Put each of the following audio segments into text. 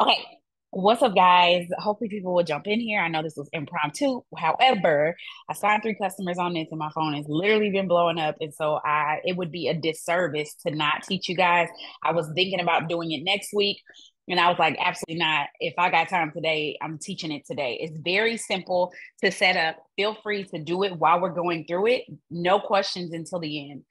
Okay, what's up, guys? Hopefully, people will jump in here. I know this was impromptu. However, I signed three customers on this, and my phone has literally been blowing up. And so, it would be a disservice to not teach you guys. I was thinking about doing it next week, and I was like, absolutely not. If I got time today, I'm teaching it today. It's very simple to set up. Feel free to do it while we're going through it. No questions until the end.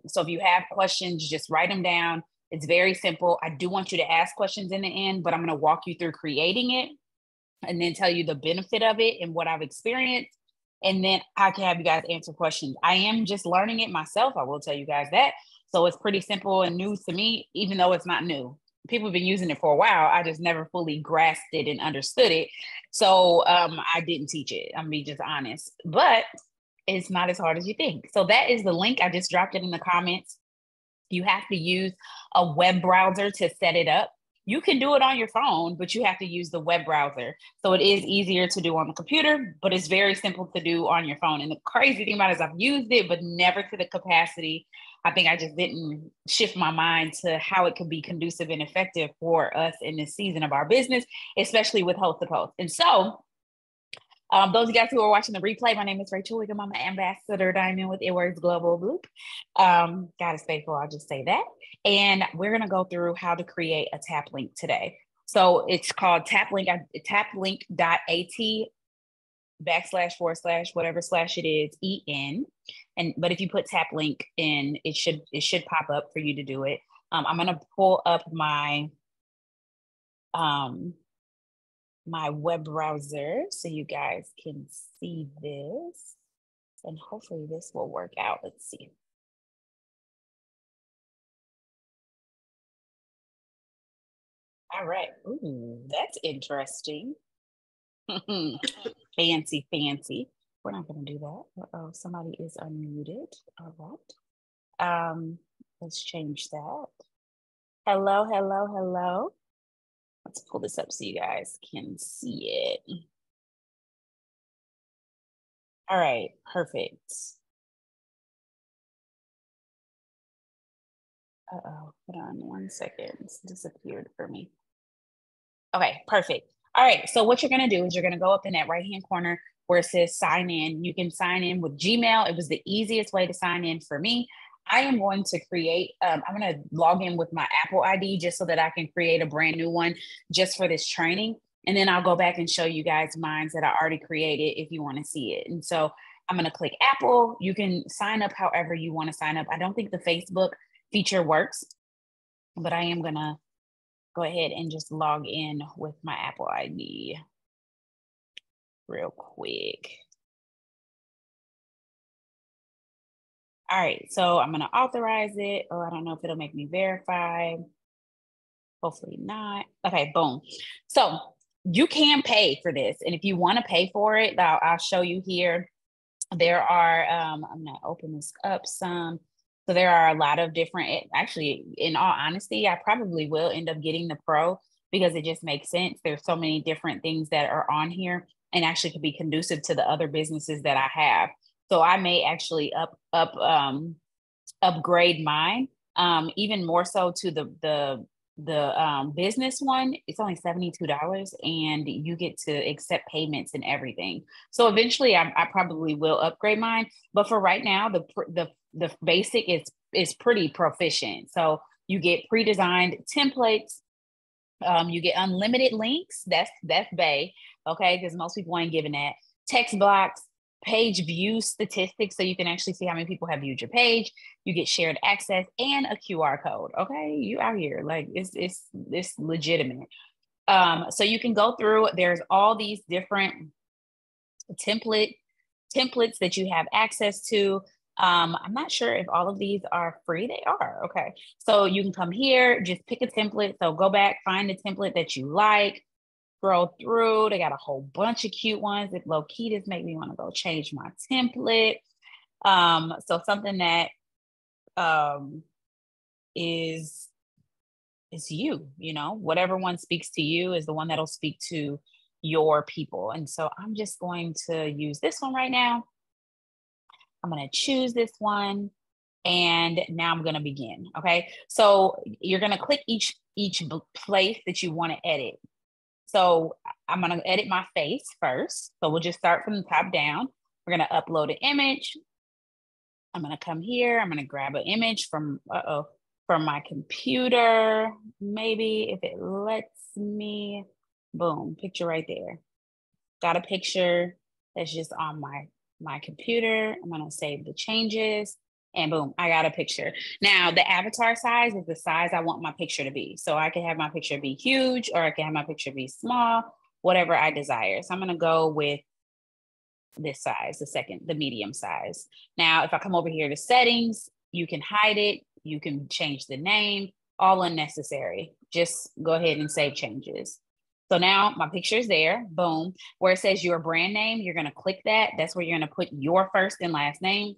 So if you have questions, just write them down. It's very simple. I do want you to ask questions in the end, but I'm going to walk you through creating it and then tell you the benefit of it and what I've experienced. And then I can have you guys answer questions. I am just learning it myself. I will tell you guys that. So it's pretty simple and new to me, even though it's not new. People have been using it for a while. I just never fully grasped it and understood it. So I didn't teach it. I'm being just honest, but it's not as hard as you think. So that is the link. I just dropped it in the comments. You have to use a web browser to set it up. You can do it on your phone, but you have to use the web browser. So it is easier to do on the computer, but it's very simple to do on your phone. And the crazy thing about it is I've used it, but never to the capacity. I think I just didn't shift my mind to how it could be conducive and effective for us in this season of our business, especially with host to host. And so those of you guys who are watching the replay, my name is Rachel Wiggum. I'm an ambassador diamond with It Works Global Loop. God is faithful, I'll just say that. And we're going to go through how to create a Taplink today. So it's called Taplink, taplink.at / whatever slash it is, EN. But if you put Taplink in, it should pop up for you to do it. I'm going to pull up my my web browser so you guys can see this, and hopefully this will work out. Let's see. All right. Ooh, that's interesting. Fancy, fancy. We're not going to do that. Uh-oh, somebody is unmuted. All right. Let's change that. Hello, hello, hello. Let's pull this up so you guys can see it. All right, perfect. Uh-oh, hold on 1 second. It's disappeared for me. Okay, perfect. All right, so what you're gonna do is you're gonna go up in that right-hand corner where it says sign in. You can sign in with Gmail. It was the easiest way to sign in for me. I am going to create, I'm gonna log in with my Apple ID just so that I can create a brand new one just for this training. And then I'll go back and show you guys mines that I already created if you wanna see it. And so I'm gonna click Apple. You can sign up however you wanna sign up. I don't think the Facebook feature works, but I am gonna go ahead and just log in with my Apple ID real quick. All right, so I'm gonna authorize it. Oh, I don't know if it'll make me verify. Hopefully not. Okay, boom. So you can pay for this. And if you wanna pay for it, I'll show you here. There are, I'm gonna open this up some. So there are a lot of different, actually, in all honesty, I probably will end up getting the pro because it just makes sense. There's so many different things that are on here and actually could be conducive to the other businesses that I have. So I may actually upgrade mine, even more so to the business one. It's only $72 and you get to accept payments and everything. So eventually I probably will upgrade mine, but for right now the basic is pretty proficient. So you get pre-designed templates. You get unlimited links. That's Bay, okay? Because most people ain't giving that. Text blocks, page view statistics, so you can actually see how many people have viewed your page. You get shared access and a QR code. Okay, you out here like it's legitimate. So you can go through. There's all these different templates that you have access to. I'm not sure if all of these are free. They are. Okay. So you can come here, just pick a template. So go back, find the template that you like, scroll through. They got a whole bunch of cute ones. If low key, this make me want to go change my template. So something that um is you know, whatever one speaks to you is the one that'll speak to your people. And so I'm just going to use this one right now. I'm going to choose this one. And now I'm going to begin. Okay. So you're going to click each each place that you want to edit. So I'm going to edit my face first. So we'll just start from the top down. We're going to upload an image. I'm going to come here. I'm going to grab an image from my computer. Maybe if it lets me, boom, picture right there. Got a picture that's just on my computer. I'm going to save the changes and boom, I got a picture. Now the avatar size is the size I want my picture to be. So I can have my picture be huge or I can have my picture be small, whatever I desire. So I'm going to go with this size, the medium size. Now, if I come over here to settings, you can hide it. You can change the name, all unnecessary. Just go ahead and save changes. So now my picture is there, boom. Where it says your brand name, you're going to click that. That's where you're going to put your first and last name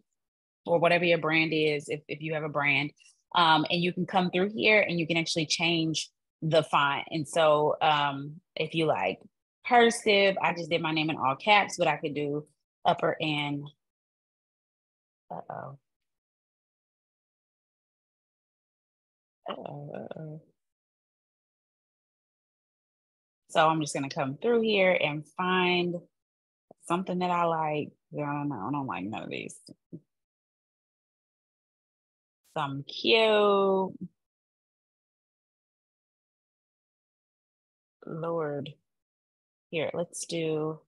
or whatever your brand is, if you have a brand. And you can come through here and you can actually change the font. And so if you like cursive, I just did my name in all caps, but I could do upper and, uh-oh. So I'm just going to come through here and find something that I like. I don't like none of these. Some cute. Lord. Here, let's do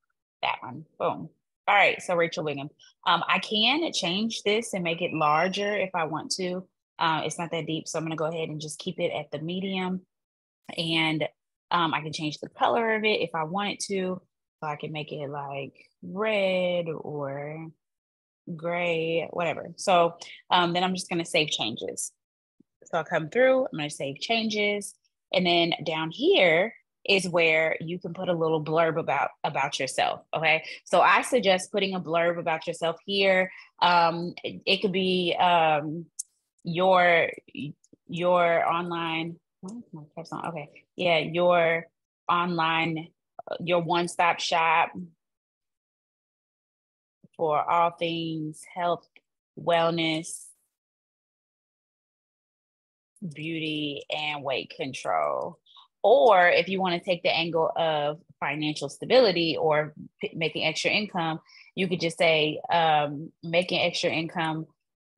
that one. Boom. All right, so Rachel Wiggum. I can change this and make it larger if I want to. It's not that deep, so I'm going to go ahead and just keep it at the medium. And I can change the color of it if I wanted to. So I can make it like red or gray, whatever. So then I'm just going to save changes. So I'll come through, I'm going to save changes. And then down here is where you can put a little blurb about yourself. Okay. So I suggest putting a blurb about yourself here. It could be your online. Okay. Yeah. Your online, your one-stop shop for all things health, wellness, beauty, and weight control. Or if you want to take the angle of financial stability or making extra income, you could just say making extra income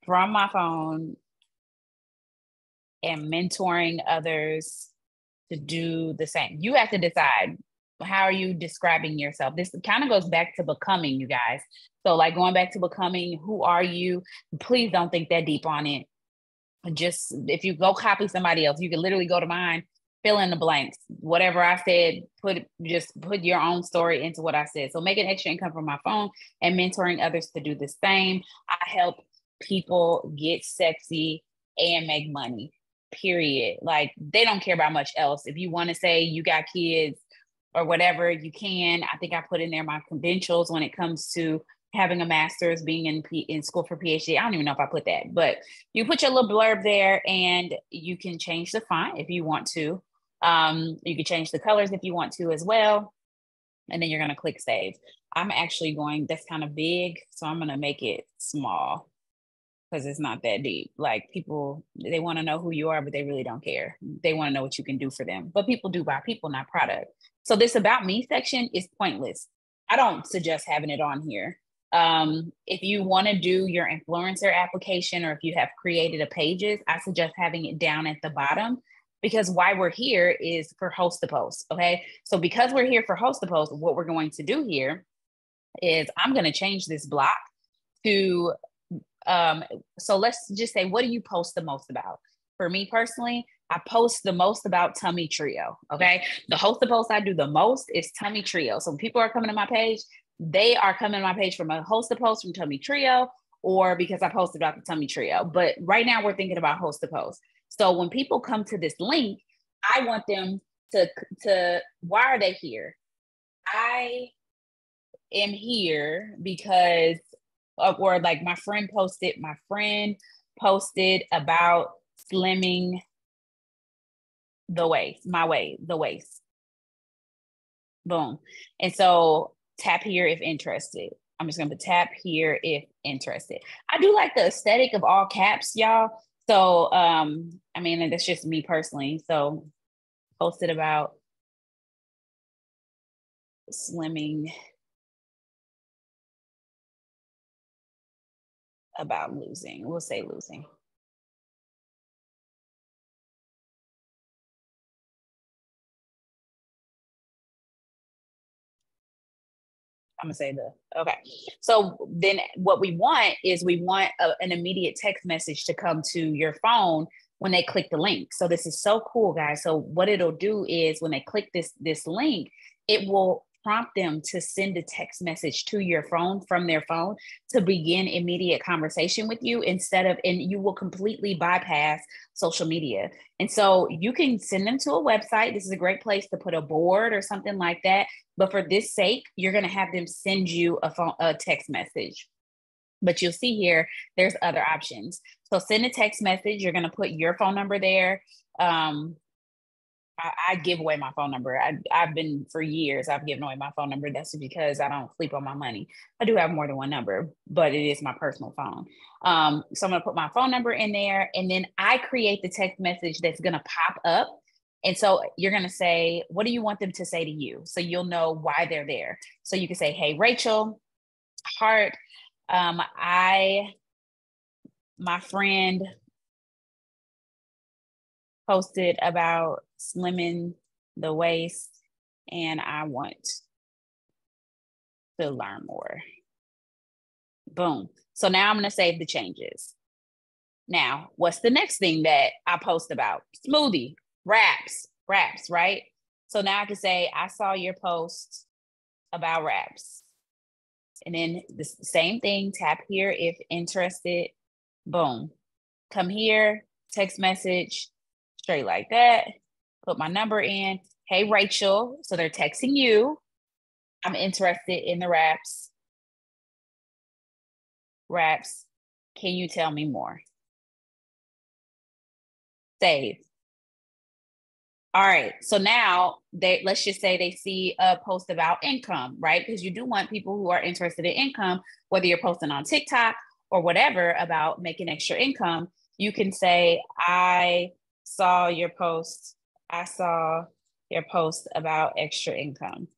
from my phone and mentoring others to do the same. You have to decide, how are you describing yourself? This kind of goes back to becoming, you guys. So like going back to becoming, who are you? Please don't think that deep on it. Just if you go copy somebody else, you can literally go to mine, fill in the blanks. Whatever I said, put your own story into what I said. So making extra income from my phone and mentoring others to do the same. I help people get sexy and make money, period. Like they don't care about much else. If you want to say you got kids or whatever, you can. I think I put in there my credentials when it comes to having a master's, being in school for PhD. I don't even know if I put that, but you put your little blurb there and you can change the font if you want to. You can change the colors if you want to as well. And then you're going to click save. I'm actually that's kind of big. So I'm going to make it small because it's not that deep. Like people, they want to know who you are, but they really don't care. They want to know what you can do for them. But people do buy people, not product. So this about me section is pointless. I don't suggest having it on here. If you want to do your influencer application or if you have created a pages, I suggest having it down at the bottom because why we're here is for host to post. Okay. So because we're here for host to post, what we're going to do here is I'm going to change this block to, so let's just say, what do you post the most about? For me personally, I post the most about Tummy Trio. Okay. The host to post I do the most is Tummy Trio. So when people are coming to my page, they are coming to my page from a host to post from Tummy Trio or because I posted about the Tummy Trio. But right now we're thinking about host to post. So when people come to this link, I want them to why are they here? I am here because or like my friend posted about slimming the waist. Boom. And so tap here if interested. I'm just going to tap here if interested. I do like the aesthetic of all caps, y'all. So, I mean, that's just me personally. So posted about slimming, about losing. We'll say losing. I'm gonna say okay. So then what we want is an immediate text message to come to your phone when they click the link. So this is so cool, guys. So what it'll do is when they click this link, it will prompt them to send a text message to your phone from their phone to begin immediate conversation with you and you will completely bypass social media. And so you can send them to a website. This is a great place to put a board or something like that. But for this sake, you're going to have them send you a text message. But you'll see here, there's other options. So send a text message. You're going to put your phone number there. I give away my phone number. I've been for years, I've given away my phone number. That's because I don't sleep on my money. I do have more than one number, but it is my personal phone. So I'm going to put my phone number in there, and then I create the text message that's going to pop up. And so you're going to say, what do you want them to say to you? So you'll know why they're there. So you can say, hey, Rachel, heart, my friend posted about slimming the waist and I want to learn more. Boom. So now I'm going to save the changes. Now, what's the next thing that I post about? Smoothie, wraps, right? So now I can say, I saw your post about wraps. And then the same thing, tap here if interested. Boom. Come here, text message, straight like that. Put my number in. Hey, Rachel. So they're texting you. I'm interested in the wraps. Can you tell me more? Save. All right. So now let's just say they see a post about income, right? Because you do want people who are interested in income, whether you're posting on TikTok or whatever about making extra income. You can say, I saw your post about extra income.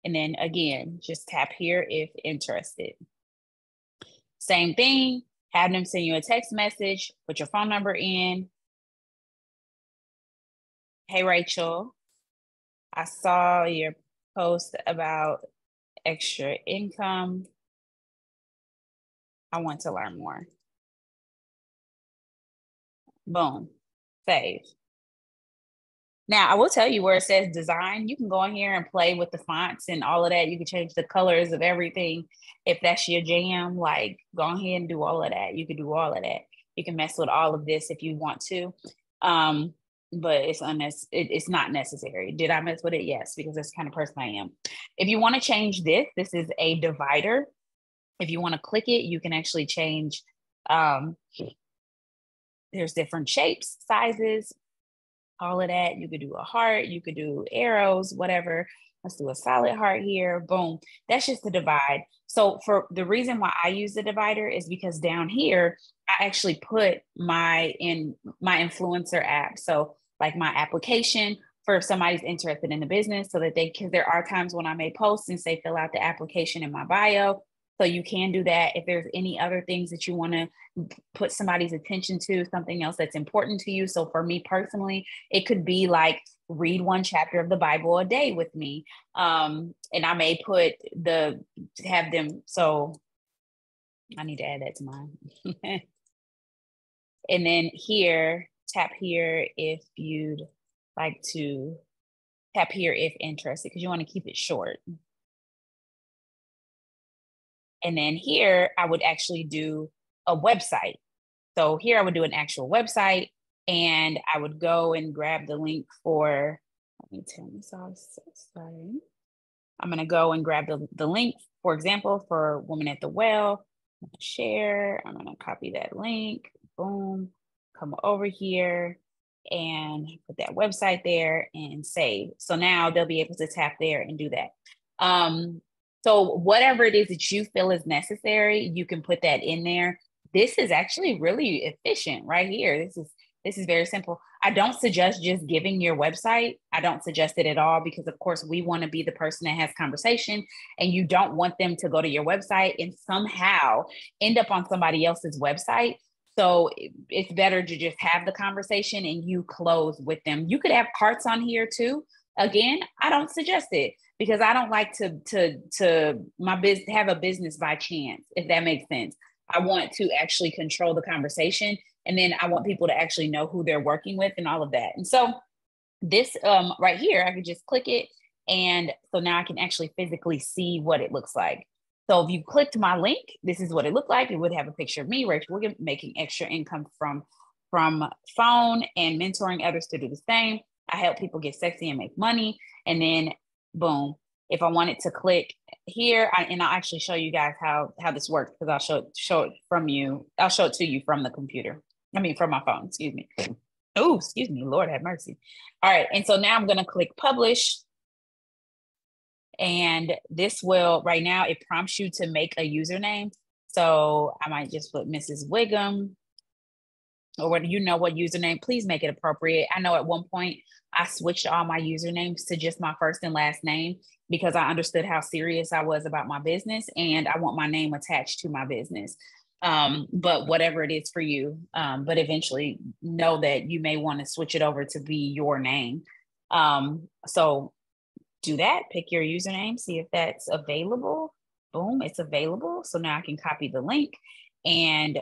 And then again, just tap here if interested. Same thing, have them send you a text message, put your phone number in. Hey, Rachel, I saw your post about extra income. I want to learn more. Boom, save. Now, I will tell you where it says design, you can go in here and play with the fonts and all of that. You can change the colors of everything. If that's your jam, like go ahead and do all of that. You can do all of that. You can mess with all of this if you want to. But it's not necessary. Did I mess with it? Yes, because that's the kind of person I am. If you want to change this is a divider. If you want to click it, you can actually change. There's different shapes, sizes, all of that. You could do a heart, you could do arrows, whatever. Let's do a solid heart here. Boom. That's just the divide. So for the reason why I use the divider is because down here, I actually put my influencer app. So like my application for if somebody's interested in the business so that because there are times when I may post and say, fill out the application in my bio. So you can do that. If there's any other things that you want to put somebody's attention to, something else that's important to you. So for me personally, it could be like read one chapter of the Bible a day with me. And I may have them. So I need to add that to mine. And then here, tap here if you'd like to tap here if interested, because you want to keep it short. And then here, I would actually do a website. So here I would do an actual website and I would go and grab the link for, let me turn this off, so sorry. I'm gonna go and grab the link, for example, for Woman at the Well. I'm gonna share, I'm gonna copy that link, boom, come over here and put that website there and save. So now they'll be able to tap there and do that. So whatever it is that you feel is necessary, you can put that in there. This is actually really efficient right here. This is very simple. I don't suggest just giving your website. I don't suggest it at all because, of course, we want to be the person that has conversation, and you don't want them to go to your website and somehow end up on somebody else's website. So it's better to just have the conversation and you close with them. You could have carts on here too. Again, I don't suggest it because I don't like to my business have a business by chance, if that makes sense. I want to actually control the conversation, and then I want people to actually know who they're working with and all of that. And so this right here, I could just click it. And so now I can actually physically see what it looks like. So if you clicked my link, this is what it looked like. It would have a picture of me, Rachel Wiggum, making extra income from phone and mentoring others to do the same. I help people get sexy and make money. And then boom, if I wanted to click here, and I'll actually show you guys how this works, because I'll show it from you. I'll show it to you from the computer. I mean, from my phone, excuse me. Oh, excuse me, Lord have mercy. All right, and so now I'm gonna click publish. And this will, right now, it prompts you to make a username. So I might just put Mrs. Wiggum, or what username, please make it appropriate. I know at one point I switched all my usernames to just my first and last name because I understood how serious I was about my business and I want my name attached to my business. But whatever it is for you, but eventually know that you may want to switch it over to be your name. So do that, pick your username, see if that's available. Boom, it's available. So now I can copy the link. And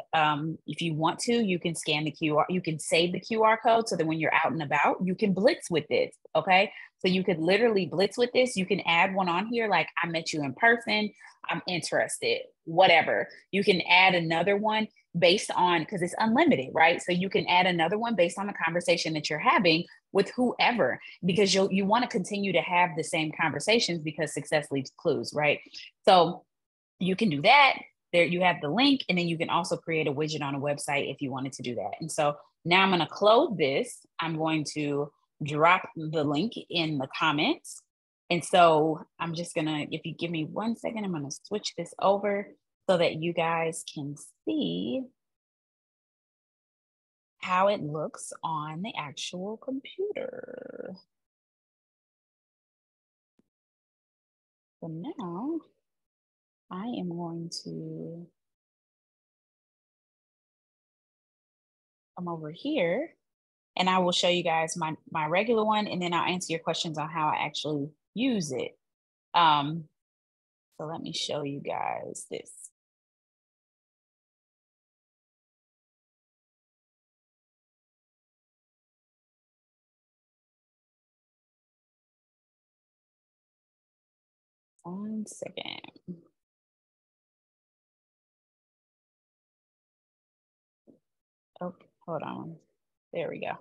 if you want to, you can scan the QR, you can save the QR code so that when you're out and about, you can blitz with this, okay? So you could literally blitz with this. You can add one on here, like I met you in person, I'm interested, whatever. You can add another one based on, because it's unlimited, right? So you can add another one based on the conversation that you're having with whoever, because you want to continue to have the same conversations because success leaves clues, right? So you can do that. There you have the link, and then you can also create a widget on a website if you wanted to do that. And so now I'm going to close this. I'm going to drop the link in the comments. And so I'm just going to, if you give me 1 second, I'm going to switch this over so that you guys can see how it looks on the actual computer. So now I am going to come over here and I will show you guys my regular one, and then I'll answer your questions on how I actually use it. So let me show you guys this. One second. Oh, hold on. There we go.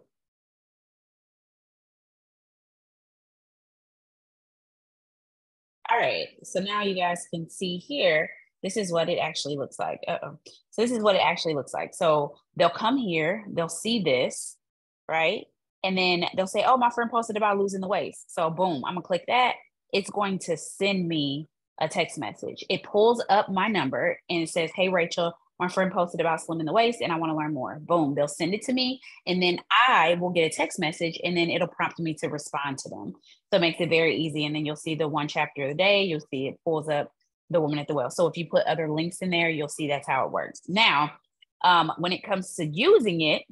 All right, so now you guys can see here, this is what it actually looks like. So this is what it actually looks like. So they'll come here, they'll see this, right? And then they'll say, oh, my friend posted about losing the weight. So boom, I'm gonna click that. It's going to send me a text message. It pulls up my number and it says, hey, Rachel, my friend posted about slimming the waist and I want to learn more. Boom, they'll send it to me. And then I will get a text message and then it'll prompt me to respond to them. So it makes it very easy. And then you'll see the one chapter of the day. You'll see it pulls up the woman at the well. So if you put other links in there, you'll see that's how it works. Now, when it comes to using it,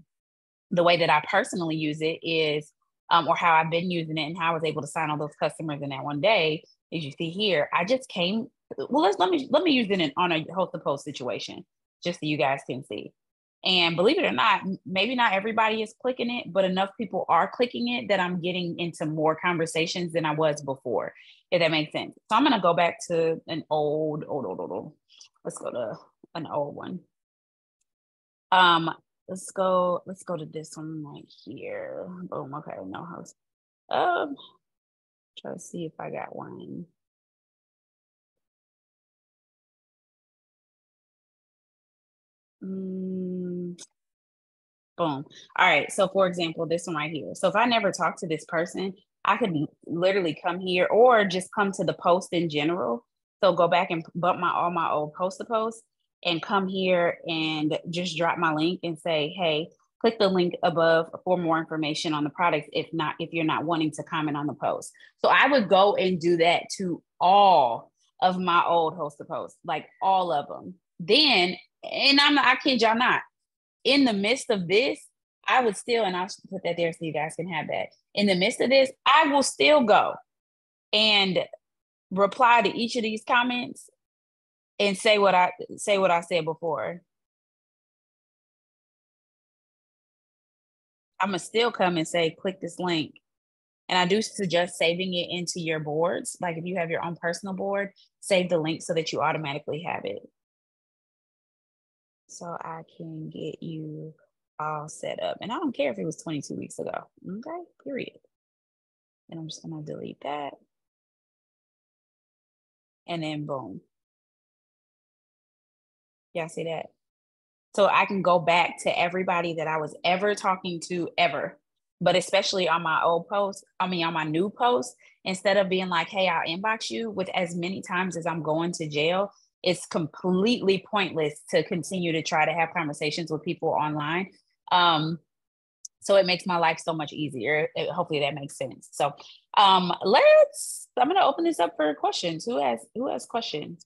the way that I personally use it is, or how I've been using it and how I was able to sign all those customers in that one day, as you see here, I just came, well, let me use it on a host to post situation, just so you guys can see. And believe it or not, maybe not everybody is clicking it, but enough people are clicking it that I'm getting into more conversations than I was before, if that makes sense. So I'm going to go back to an old. Let's go to an old one. Let's go to this one right here. Boom. Okay, no host. Try to see if I got one. Boom. All right. So for example, this one right here. So if I never talked to this person, I could literally come here or just come to the post in general. So go back and bump all my old post to post and come here and just drop my link and say, hey, Click the link above for more information on the product if you're not wanting to comment on the post. So I would go and do that to all of my old hosted posts, like all of them. Then, and I kid y'all not, in the midst of this, I would still, and I'll put that there so you guys can have that. In the midst of this, I will still go and reply to each of these comments and say what I said before. I'm gonna still come and say, click this link. And I do suggest saving it into your boards. Like if you have your own personal board, save the link so that you automatically have it. So I can get you all set up. And I don't care if it was 22 weeks ago. Okay, period. And I'm just gonna delete that. And then boom. Y'all see that? So I can go back to everybody that I was ever talking to ever, but especially on my old post, on my new post, instead of being like, hey, I'll inbox you with as many times as I'm going to jail, it's completely pointless to continue to try to have conversations with people online. So it makes my life so much easier. Hopefully that makes sense. So I'm going to open this up for questions. Who has questions?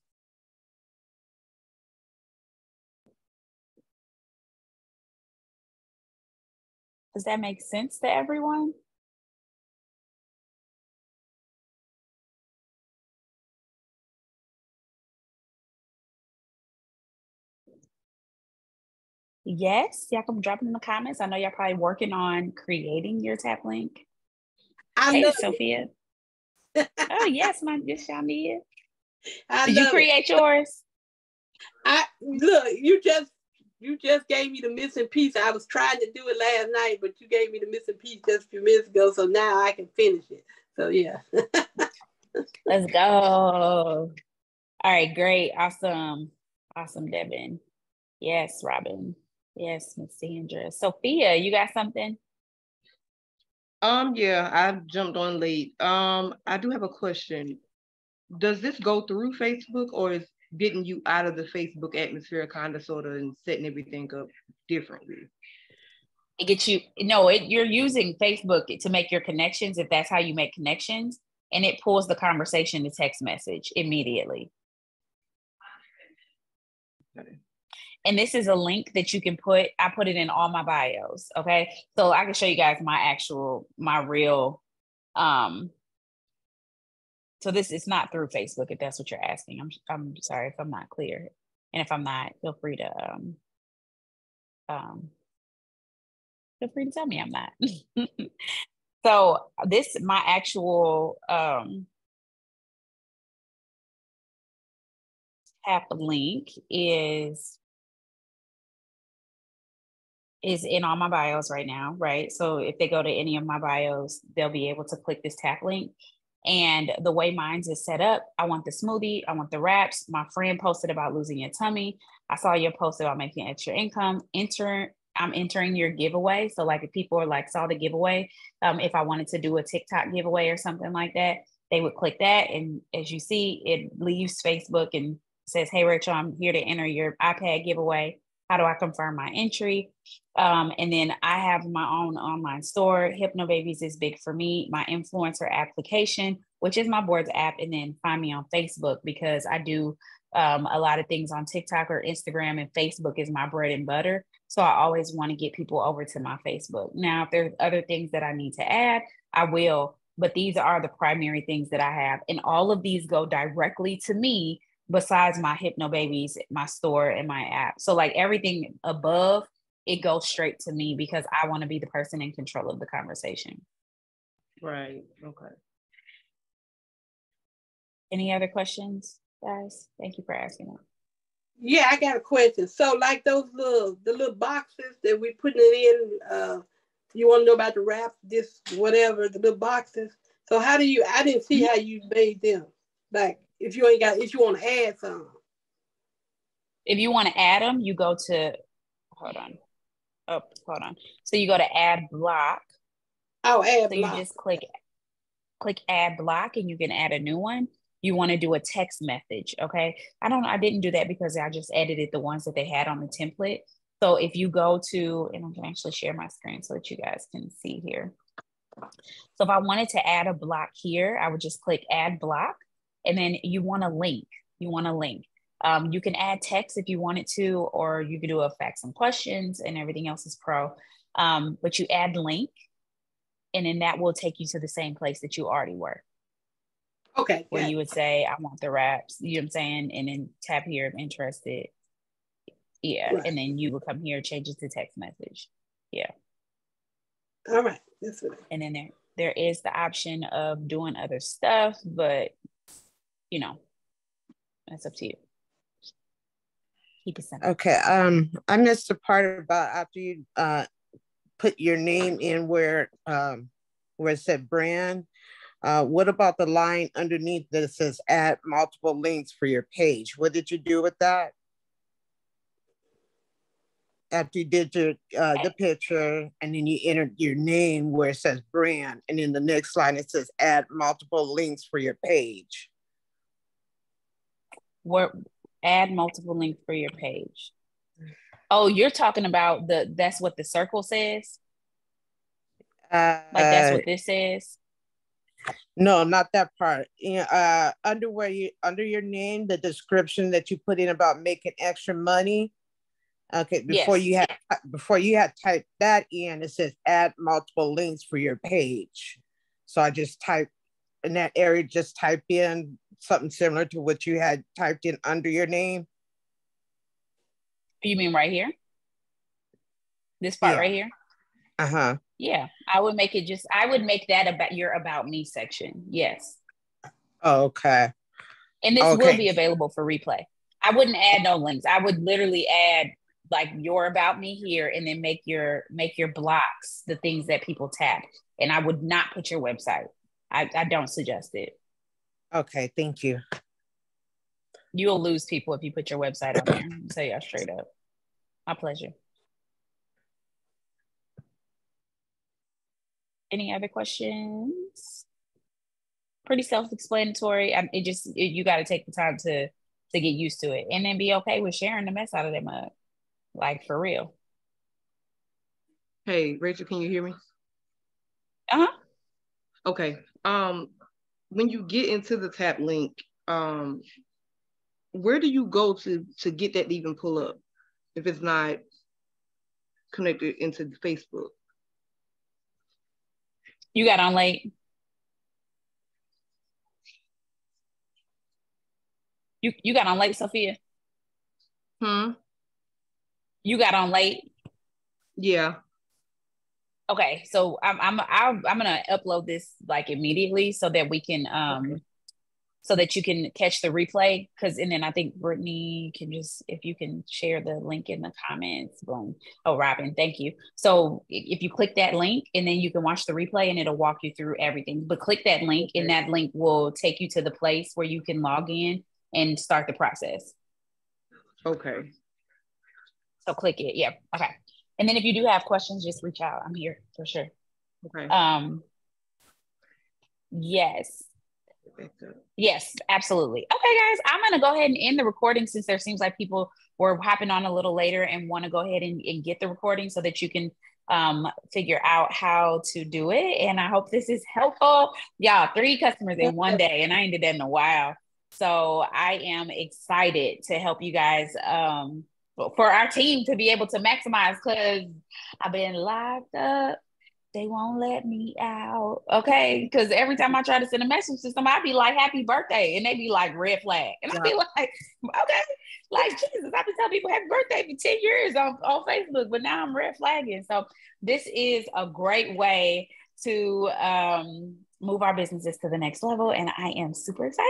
Does that make sense to everyone? Yes, y'all can drop it in the comments. I know y'all probably working on creating your Taplink. Hey, Sophia. Oh yes, my good Shamia. Did you create yours? Look, you just gave me the missing piece. I was trying to do it last night, but you gave me the missing piece just a few minutes ago, so now I can finish it. So yeah. Let's go. All right, great. Awesome, Devin. Yes, Robin. Yes, Miss Sandra. Sophia, you got something? Yeah, I jumped on late. I do have a question. Does this go through Facebook, or is getting you out of the Facebook atmosphere kind of sort of and setting everything up differently? It gets you, you're using Facebook to make your connections, if that's how you make connections, and it pulls the conversation to text message immediately. Okay. And this is a link that you can I put it in all my bios. Okay. So I can show you guys my real, so this is not through Facebook, if that's what you're asking. I'm sorry if I'm not clear. And if I'm not, feel free to tell me I'm not. So my actual Taplink is in all my bios right now, right? So if they go to any of my bios, they'll be able to click this Taplink. And the way mine's is set up, I want the smoothie, I want the wraps. My friend posted about losing your tummy. I saw your post about making extra income. I'm entering your giveaway. So like if people are like saw the giveaway, if I wanted to do a TikTok giveaway or something like that, they would click that. And as you see, it leaves Facebook and says, hey, Rachel, I'm here to enter your iPad giveaway. How do I confirm my entry? And then I have my own online store. Hypnobabies is big for me. My influencer application, which is my board's app. And then find me on Facebook because I do a lot of things on TikTok or Instagram, and Facebook is my bread and butter. So I always want to get people over to my Facebook. Now, if there's other things that I need to add, I will. But these are the primary things that I have. And all of these go directly to me besides my Hypnobabies, my store, and my app. So like everything above, it goes straight to me because I want to be the person in control of the conversation. Right. Okay. Any other questions, guys? Thank you for asking them. Yeah, I got a question. So like the little boxes that we putting it in, you want to know about the wrap, this, whatever, the little boxes. So I didn't see how you made them. Like if you want to add some. If you want to add them, you go to, hold on. So you go to add block. Oh, add block. So you just click add block and you can add a new one. You want to do a text message, okay? I didn't do that because I just edited the ones that they had on the template. So if you go to, and I can actually share my screen so that you guys can see here. So if I wanted to add a block here, I would just click add block, and then you want a link. You want a link. You can add text if you wanted to, or you could do a facts and questions, and everything else is pro. But you add link, and then that will take you to the same place that you already were. Okay. Where you would say, I want the wraps, you know what I'm saying? And then tap here, I'm interested. Yeah. Right. And then you will come here, change it to text message. Yeah. All right. That's right. And then there is the option of doing other stuff, but you know, that's up to you. Keep it simple. Okay. I missed the part about after you put your name in where it said brand. What about the line underneath that says add multiple links for your page? What did you do with that? After you did your the picture, and then you entered your name where it says brand, and in the next line it says add multiple links for your page. What add multiple links for your page? Oh, you're talking about that's what the circle says? Like that's what this says? No, not that part. Under your name, the description that you put in about making extra money. Okay, before yes. you had typed that in, it says add multiple links for your page. So I just typed in that area, just type in something similar to what you had typed in under your name. You mean right here? This part right here? Uh-huh. Yeah, I would make that about your about me section. Yes. Oh, okay. And this will be available for replay. I wouldn't add no links. I would literally add like your about me here, and then make your blocks the things that people tap. And I would not put your website. I don't suggest it. Okay, thank you. You'll lose people if you put your website on there. I'll tell you straight up. My pleasure. Any other questions? Pretty self-explanatory. You got to take the time to get used to it, and then be okay with sharing the mess out of that mug. Like, for real. Hey, Rachel, can you hear me? Uh-huh. Okay. When you get into the Taplink, where do you go to get that to even pull up if it's not connected into Facebook? You got on late. You got on late, Sophia? You got on late? Yeah. Okay, so I'm gonna upload this like immediately so that we can so that you can catch the replay, and then I think Brittany can just, if you can share the link in the comments. Boom. Oh, Robin, thank you. So if you click that link, and then you can watch the replay, and it'll walk you through everything. But click that link, and that link will take you to the place where you can log in and start the process. Okay. So click it. Yeah. Okay. And then if you do have questions, just reach out. I'm here for sure. Okay. Yes. Yes, absolutely. Okay, guys, I'm going to go ahead and end the recording, since there seems like people were hopping on a little later and want to go ahead and get the recording so that you can figure out how to do it. And I hope this is helpful. Y'all, 3 customers in one day, and I ain't did that in a while. So I am excited to help you guys, for our team to be able to maximize, because I've been locked up. They won't let me out. Okay. Because every time I try to send a message to somebody, I'd be like, happy birthday. And they be like, red flag. And I'd be like, okay. Like, Jesus, I've been telling people happy birthday for 10 years on Facebook, but now I'm red flagging. So this is a great way to move our businesses to the next level. And I am super excited.